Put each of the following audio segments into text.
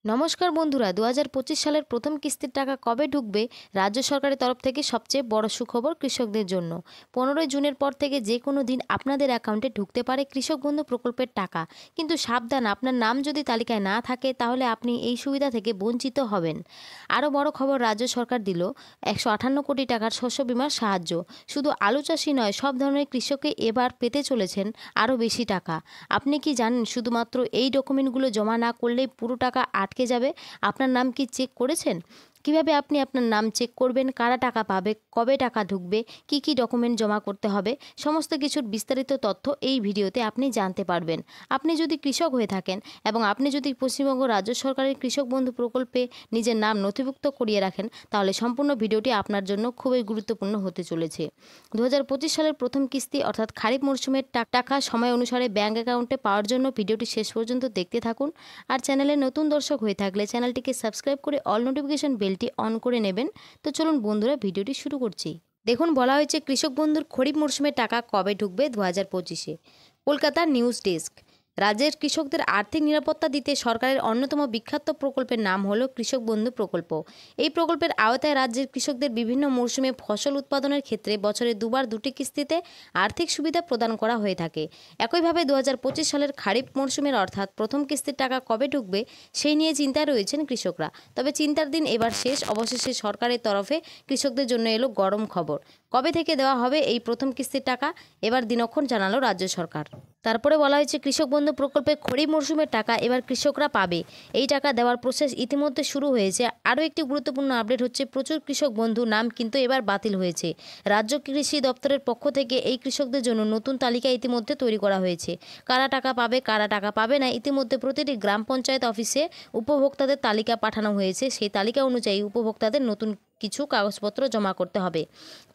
নমস্কার বন্ধুরা, ২০২৫ সালের প্রথম কিস্তির টাকা কবে ঢুকবে? রাজ্য সরকারের তরফ থেকে সবচেয়ে বড় সুখবর কৃষকদের জন্য। ১৫ই জুনের পর থেকে যে কোনো দিন আপনাদের অ্যাকাউন্টে ঢুকতে পারে কৃষক বন্ধু প্রকল্পের টাকা। কিন্তু সাবধান, আপনার নাম যদি তালিকায় না থাকে তাহলে আপনি এই সুবিধা থেকে বঞ্চিত হবেন। আরও বড় খবর, রাজ্য সরকার দিল ১৫৮ কোটি টাকার শস্য বিমার সাহায্য। শুধু আলু চাষি নয়, সব ধরনের কৃষককে এবার পেতে চলেছেন আরও বেশি টাকা। আপনি কি জানেন, শুধুমাত্র এই ডকুমেন্টগুলো জমা না করলেই পুরো টাকা আটকে যাবে? আপনার নাম কি চেক করেছেন? কিভাবে আপনি আপনার নাম চেক করবেন, কারা টাকা পাবে, কবে টাকা ঢুকবে, কি কি ডকুমেন্ট জমা করতে হবে, সমস্ত কিছুর বিস্তারিত তথ্য এই ভিডিওতে আপনি জানতে পারবেন। আপনি যদি কৃষক হয়ে থাকেন এবং আপনি যদি পশ্চিমবঙ্গ রাজ্য সরকারের কৃষক বন্ধু প্রকল্পে নিজের নাম নথিভুক্ত করিয়ে রাখেন, তাহলে সম্পূর্ণ ভিডিওটি আপনার জন্য খুবই গুরুত্বপূর্ণ হতে চলেছে। ২০২৫ সালের প্রথম কিস্তি অর্থাৎ খারিফ মরশুমের টাকা সময় অনুসারে ব্যাঙ্ক অ্যাকাউন্টে পাওয়ার জন্য ভিডিওটি শেষ পর্যন্ত দেখতে থাকুন। আর চ্যানেলে নতুন দর্শক হয়ে থাকলে চ্যানেলটিকে সাবস্ক্রাইব করে অল নোটিফিকেশন বেলটি অন করে নেবেন। তো চলুন বন্ধুরা, ভিডিওটি শুরু করছি। দেখুন, বলা হয়েছে কৃষক বন্ধুর খরিফ মরশুমের টাকা কবে ঢুকবে ২০২৫-এ। Kolkata news desk. রাজ্যের কৃষকদের আর্থিক নিরাপত্তা দিতে সরকারের অন্যতম বিখ্যাত প্রকল্পের নাম হলো কৃষক বন্ধু প্রকল্প। এই প্রকল্পের আওতায় রাজ্যের কৃষকদের বিভিন্ন মরশুমে ফসল উৎপাদনের ক্ষেত্রে বছরে দুবার দুটি কিস্তিতে আর্থিক সুবিধা প্রদান করা হয়ে থাকে। একইভাবে ২০২৫ সালের খারিফ মরশুমের অর্থাৎ প্রথম কিস্তির টাকা কবে ঢুকবে সেই নিয়ে চিন্তায় রয়েছেন কৃষকরা। তবে চিন্তার দিন এবার শেষ। অবশেষে সরকারের তরফে কৃষকদের জন্য এলো গরম খবর। কবে থেকে দেওয়া হবে এই প্রথম কিস্তির টাকা, এবার দিনক্ষণ জানালো রাজ্য সরকার। তারপরে বলা হয়েছে কৃষক বন্ধু প্রকল্পে খরিফ মরশুমের টাকা এবার কৃষকরা পাবে। এই টাকা দেওয়ার প্রসেস ইতিমধ্যে শুরু হয়েছে। আরও একটি গুরুত্বপূর্ণ আপডেট হচ্ছে, প্রচুর কৃষক বন্ধু নাম কিন্তু এবার বাতিল হয়েছে। রাজ্য কৃষি দপ্তরের পক্ষ থেকে এই কৃষকদের জন্য নতুন তালিকা ইতিমধ্যে তৈরি করা হয়েছে। কারা টাকা পাবে, কারা টাকা পাবে না, ইতিমধ্যে প্রতিটি গ্রাম পঞ্চায়েত অফিসে উপভোক্তাদের তালিকা পাঠানো হয়েছে। সেই তালিকা অনুযায়ী উপভোক্তাদের নতুন কিছু কাগজপত্র জমা করতে হবে।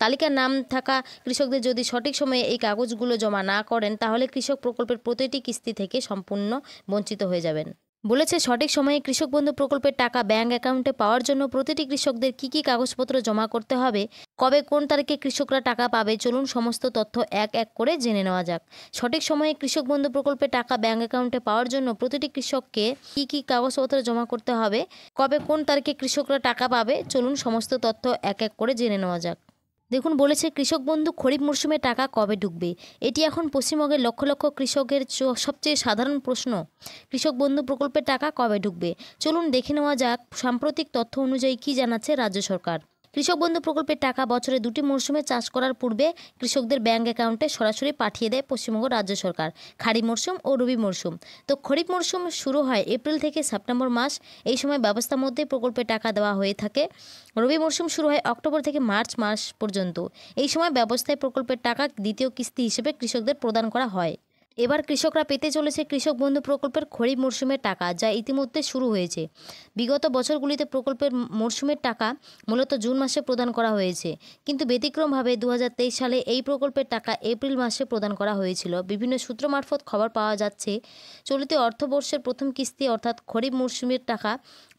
তালিকার নাম থাকা কৃষকদের যদি সঠিক সময়ে এই কাগজগুলো জমা না করেন, তাহলে কৃষক প্রকল্পের প্রতিটি কিস্তি থেকে সম্পূর্ণ বঞ্চিত হয়ে যাবেন। বলেছে, সঠিক সময়ে কৃষক বন্ধু প্রকল্পের টাকা ব্যাংক অ্যাকাউন্টে পাওয়ার জন্য প্রতিটি কৃষকদের কি কি কাগজপত্র জমা করতে হবে, কবে কোন তারিখে কৃষকরা টাকা পাবে, চলুন সমস্ত তথ্য এক এক করে জেনে নেওয়া যাক। সঠিক সময়ে কৃষক বন্ধু প্রকল্পের টাকা ব্যাংক অ্যাকাউন্টে পাওয়ার জন্য প্রতিটি কৃষককে কি কি কাগজপত্র জমা করতে হবে, কবে কোন তারিখে কৃষকরা টাকা পাবে, চলুন সমস্ত তথ্য এক এক করে জেনে নেওয়া যাক। দেখুন, বলেছে কৃষক বন্ধু খরিফ মরশুমে টাকা কবে ঢুকবে। এটি এখন পশ্চিমবঙ্গের লক্ষ লক্ষ কৃষকের সবচেয়ে সাধারণ প্রশ্ন। কৃষক বন্ধু প্রকল্পের টাকা কবে ঢুকবে, চলুন দেখে নেওয়া যাক সাম্প্রতিক তথ্য অনুযায়ী কী জানাচ্ছে রাজ্য সরকার। কৃষক বন্ধু প্রকল্পের টাকা বছরে দুটি মরশুমে চাষ করার পূর্বে কৃষকদের ব্যাংক অ্যাকাউন্টে সরাসরি পাঠিয়ে দেয় পশ্চিমবঙ্গ রাজ্য সরকার। খারিফ মরশুম ও রবি মরশুম। তো খরিফ মরশুম শুরু হয় এপ্রিল থেকে সেপ্টেম্বর মাস। এই সময় ব্যবস্থার মধ্যে প্রকল্পের টাকা দেওয়া হয়ে থাকে। রবি মরশুম শুরু হয় অক্টোবর থেকে মার্চ মাস পর্যন্ত। এই সময় ব্যবস্থায় প্রকল্পের টাকা দ্বিতীয় কিস্তি হিসেবে কৃষকদের প্রদান করা হয়। এবার কৃষকরা পেতে চলেছে কৃষক বন্ধু প্রকল্পের খরিফ মরশুমের টাকা, যা ইতিমধ্যে শুরু হয়েছে। বিগত বছরগুলিতে প্রকল্পের মরশুমের টাকা মূলত জুন মাসে প্রদান করা হয়েছে, কিন্তু ব্যতিক্রমভাবে ২০২৩ সালে এই প্রকল্পের টাকা এপ্রিল মাসে প্রদান করা হয়েছিল। বিভিন্ন সূত্র মারফত খবর পাওয়া যাচ্ছে, চলিত অর্থবর্ষের প্রথম কিস্তি অর্থাৎ খরিফ মরশুমের টাকা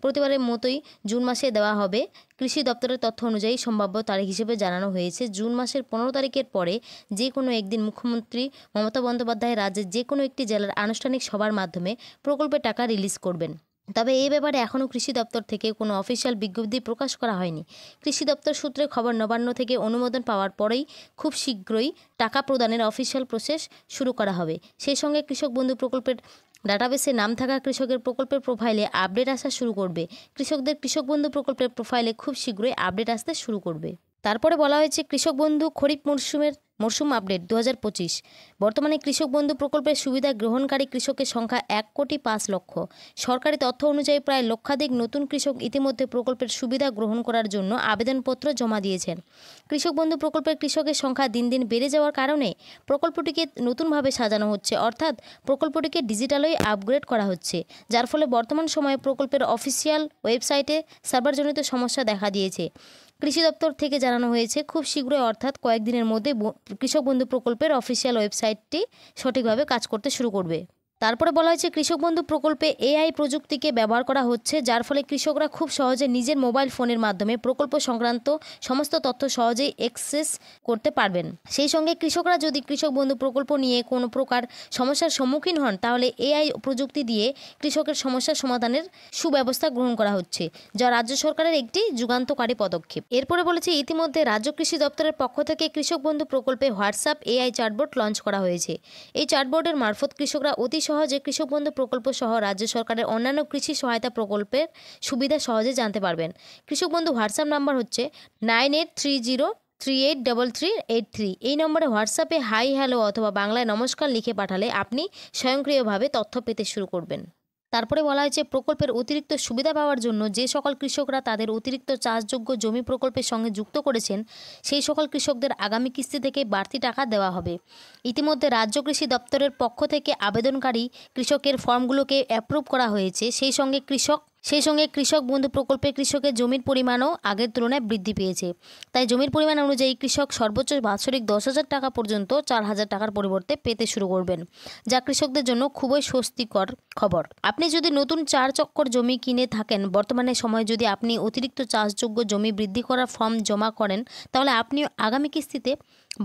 প্রতিবারের মতোই জুন মাসে দেওয়া হবে। কৃষি দপ্তরের তথ্য অনুযায়ী সম্ভাব্য তারিখ হিসেবে জানানো হয়েছে জুন মাসের ১৫ তারিখের পরে যে কোনো একদিন মুখ্যমন্ত্রী মমতা বন্দ্যোপাধ্যায় রাজ্যের যে কোনো একটি জেলার আনুষ্ঠানিক সভার মাধ্যমে প্রকল্পের টাকা রিলিজ করবেন। তবে এই ব্যাপারে এখনও কৃষি দপ্তর থেকে কোনো অফিসিয়াল বিজ্ঞপ্তি প্রকাশ করা হয়নি। কৃষি দপ্তর সূত্রে খবর, নবান্ন থেকে অনুমোদন পাওয়ার পরেই খুব শীঘ্রই টাকা প্রদানের অফিসিয়াল প্রসেস শুরু করা হবে। সেই সঙ্গে কৃষক বন্ধু প্রকল্পের ডাটাবেসে নাম থাকা কৃষকের প্রকল্পের প্রোফাইলে আপডেট আসা শুরু করবে। কৃষকদের কৃষক বন্ধু প্রকল্পের প্রোফাইলে খুব শীঘ্রই আপডেট আসতে শুরু করবে। তারপরে বলা হয়েছে কৃষক বন্ধু খরিফ মরশুম আপডেট ২০২৫। বর্তমানে কৃষক বন্ধু প্রকল্পের সুবিধা গ্রহণকারী কৃষকের সংখ্যা ১,৫,০০,০০০। সরকারি তথ্য অনুযায়ী প্রায় লক্ষাধিক নতুন কৃষক ইতিমধ্যে প্রকল্পের সুবিধা গ্রহণ করার জন্য আবেদনপত্র জমা দিয়েছেন। কৃষক বন্ধু প্রকল্পের কৃষকের সংখ্যা দিন দিন বেড়ে যাওয়ার কারণে প্রকল্পটিকে নতুনভাবে সাজানো হচ্ছে, অর্থাৎ প্রকল্পটিকে ডিজিটালি আপগ্রেড করা হচ্ছে, যার ফলে বর্তমান সময়ে প্রকল্পের অফিসিয়াল ওয়েবসাইটে সার্ভারজনিত সমস্যা দেখা দিয়েছে। কৃষি দপ্তর থেকে জানানো হয়েছে খুব শীঘ্রই অর্থাৎ কয়েকদিনের মধ্যে কৃষক বন্ধু প্রকল্পের অফিসিয়াল ওয়েবসাইটটি সঠিকভাবে কাজ করতে শুরু করবে। তারপরে বলা হয়েছে কৃষক বন্ধু প্রকল্পে এআই প্রযুক্তিকে ব্যবহার করা হচ্ছে, যার ফলে কৃষকরা খুব সহজে নিজের মোবাইল ফোনের মাধ্যমে প্রকল্প সংক্রান্ত সমস্ত তথ্য সহজেই অ্যাক্সেস করতে পারবেন। সেই সঙ্গে কৃষকরা যদি কৃষক বন্ধু প্রকল্প নিয়ে কোনো প্রকার সমস্যার সম্মুখীন হন, তাহলে এআই প্রযুক্তি দিয়ে কৃষকের সমস্যার সমাধানের সুব্যবস্থা গ্রহণ করা হচ্ছে, যা রাজ্য সরকারের একটি যুগান্তকারী পদক্ষেপ। এরপরে বলেছে ইতিমধ্যে রাজ্য কৃষি দপ্তরের পক্ষ থেকে কৃষক বন্ধু প্রকল্পে হোয়াটসঅ্যাপ এআই চ্যাটবট লঞ্চ করা হয়েছে। এই চ্যাটবটের মারফত কৃষকরা অতি সহজে কৃষক বন্ধু প্রকল্প সহ রাজ্য সরকারের অন্যান্য কৃষি সহায়তা প্রকল্পের সুবিধা সহজে জানতে পারবেন। কৃষক বন্ধু হোয়াটসঅ্যাপ নাম্বার হচ্ছে 9830383383। এই নম্বরে হোয়াটসঅ্যাপে হাই হ্যালো অথবা বাংলায় নমস্কার লিখে পাঠালে আপনি স্বয়ংক্রিয়ভাবে তথ্য পেতে শুরু করবেন। তারপরে বলা হয়েছে প্রকল্পের অতিরিক্ত সুবিধা পাওয়ার জন্য যে সকল কৃষকরা তাদের অতিরিক্ত চাষযোগ্য জমি প্রকল্পের সঙ্গে যুক্ত করেছেন, সেই সকল কৃষকদের আগামী কিস্তি থেকে বাড়তি টাকা দেওয়া হবে। ইতিমধ্যে রাজ্য কৃষি দপ্তরের পক্ষ থেকে আবেদনকারী কৃষকের ফর্মগুলোকে অ্যাপ্রুভ করা হয়েছে। সেই সঙ্গে কৃষক বন্ধু প্রকল্পে কৃষকের জমির পরিমাণও আগের তুলনায় বৃদ্ধি পেয়েছে। তাই জমির পরিমাণ অনুযায়ী কৃষক সর্বোচ্চ বাৎসরিক 10,000 টাকা পর্যন্ত 4,000 টাকার পরিবর্তে পেতে শুরু করবেন, যা কৃষকদের জন্য খুবই স্বস্তিকর খবর। আপনি যদি নতুন 4 চক্কর জমি কিনে থাকেন, বর্তমানে সময়ে যদি আপনি অতিরিক্ত চাষযোগ্য জমি বৃদ্ধি করার ফর্ম জমা করেন, তাহলে আপনি আগামী কিস্তিতে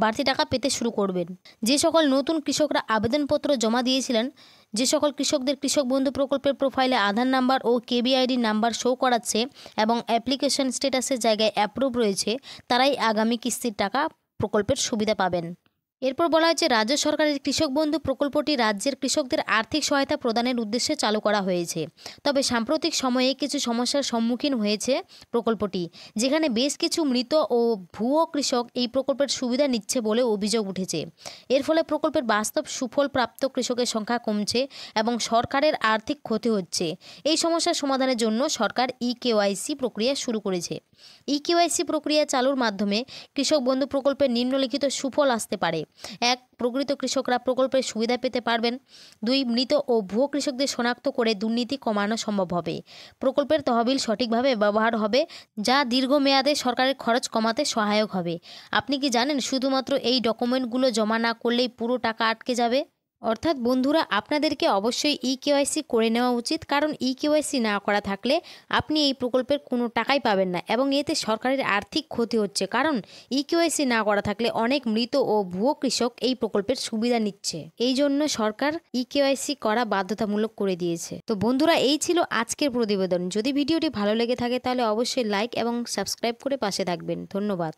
বাড়তি টাকা পেতে শুরু করবেন। যে সকল নতুন কৃষকরা আবেদনপত্র জমা দিয়েছিলেন, যে সকল কৃষকদের কৃষক বন্ধু প্রকল্পের প্রোফাইলে আধার নাম্বার ও কেবিআইডি নাম্বার শো করাচ্ছে এবং অ্যাপ্লিকেশন স্ট্যাটাসের জায়গায় অ্যাপ্রুভ রয়েছে, তারাই আগামী কিস্তির টাকা প্রকল্পের সুবিধা পাবেন। এরপর বলা হয়েছে রাজ্য সরকারের কৃষক বন্ধু প্রকল্পটি রাজ্যের কৃষকদের আর্থিক সহায়তা প্রদানের উদ্দেশ্যে চালু করা হয়েছে। তবে সাম্প্রতিক সময়ে কিছু সমস্যার সম্মুখীন হয়েছে প্রকল্পটি, যেখানে বেশ কিছু মৃত ও ভুয়ো কৃষক এই প্রকল্পের সুবিধা নিচ্ছে বলে অভিযোগ উঠেছে। এর ফলে প্রকল্পের বাস্তব সুফল প্রাপ্ত কৃষকের সংখ্যা কমছে এবং সরকারের আর্থিক ক্ষতি হচ্ছে। এই সমস্যার সমাধানের জন্য সরকার ইকেওয়াইসি প্রক্রিয়া শুরু করেছে। ইকেওয়াইসি প্রক্রিয়া চালুর মাধ্যমে কৃষক বন্ধু প্রকল্পের নিম্নলিখিত সুফল আসতে পারে। 1. প্রকৃত কৃষকরা প্রকল্পের সুবিধা পেতে পারবেন। 2. মৃত ও ভুয়ো কৃষকদের শনাক্ত করে দুর্নীতি কমানো সম্ভব হবে। প্রকল্পের তহবিল সঠিকভাবে ব্যবহার হবে, যা দীর্ঘমেয়াদে সরকারের খরচ কমাতে সহায়ক হবে। আপনি কি জানেন শুধুমাত্র এই ডকুমেন্টগুলো জমা না করলেই পুরো টাকা আটকে যাবে? অর্থাৎ বন্ধুরা, আপনাদেরকে অবশ্যই ইকেওয়াইসি করে নেওয়া উচিত, কারণ ইকেওয়াইসি না করা থাকলে আপনি এই প্রকল্পের কোনো টাকাই পাবেন না এবং এতে সরকারের আর্থিক ক্ষতি হচ্ছে, কারণ ইকেওয়াইসি না করা থাকলে অনেক মৃত ও ভুয়ো কৃষক এই প্রকল্পের সুবিধা নিচ্ছে। এই জন্য সরকার ইকেওয়াইসি করা বাধ্যতামূলক করে দিয়েছে। তো বন্ধুরা, এই ছিল আজকের প্রতিবেদন। যদি ভিডিওটি ভালো লেগে থাকে তাহলে অবশ্যই লাইক এবং সাবস্ক্রাইব করে পাশে থাকবেন। ধন্যবাদ।